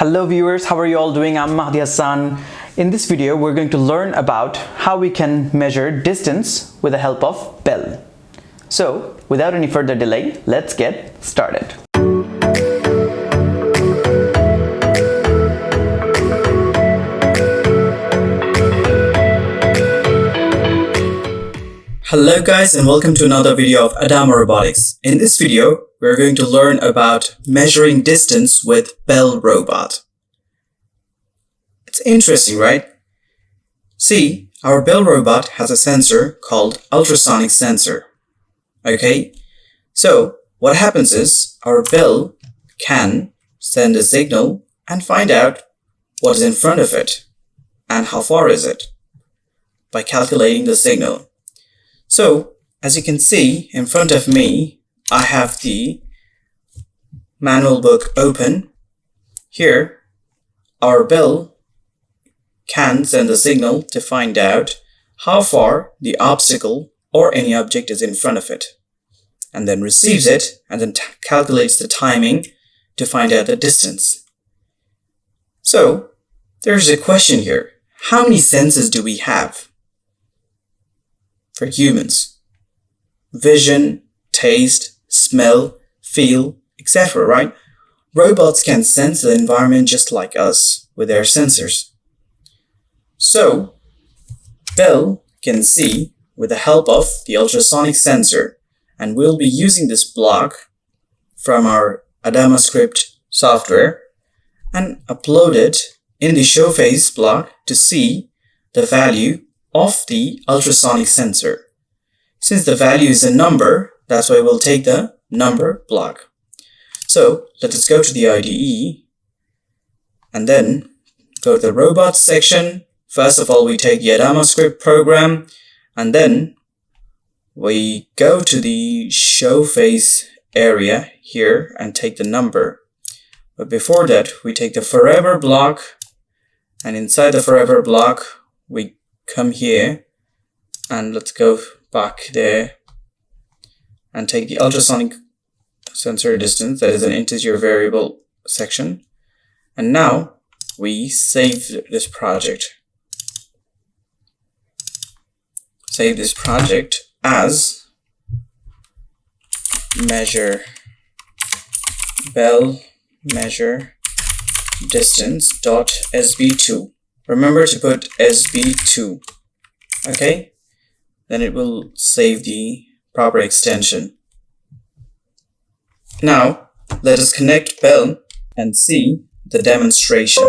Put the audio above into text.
Hello viewers, how are you all doing? I'm Mahdi Hassan. In this video, we're going to learn about how we can measure distance with the help of Bell. So, without any further delay, let's get started. Hello guys, and welcome to another video of Adama Robotics. In this video, we're going to learn about measuring distance with Bell robot. It's interesting, right? See, our Bell robot has a sensor called ultrasonic sensor. Okay, so what happens is our Bell can send a signal and find out what is in front of it and how far is it by calculating the signal. So, as you can see in front of me, I have the manual book open. Here, our Bell can send a signal to find out how far the obstacle or any object is in front of it, and then receives it and then calculates the timing to find out the distance. So, there's a question here. How many senses do we have? For humans, vision, taste, smell, feel, etc., right? Robots can sense the environment just like us with their sensors. So, Bell can see with the help of the ultrasonic sensor, and we'll be using this block from our AdamaScript software and upload it in the show phase block to see the value of the ultrasonic sensor. Since the value is a number, that's why we'll take the number block. So let us go to the IDE and then go to the robots section. First of all, we take the AdamaScript program and then we go to the show phase area here and take the number. But before that, we take the forever block, and inside the forever block, we come here and let's go back there and take the ultrasonic sensor distance, that is an integer variable section, and now we save this project. Save this project as Bell measure distance.sb2. Remember to put SB2, okay? Then it will save the proper extension. Now, let us connect Bell and see the demonstration.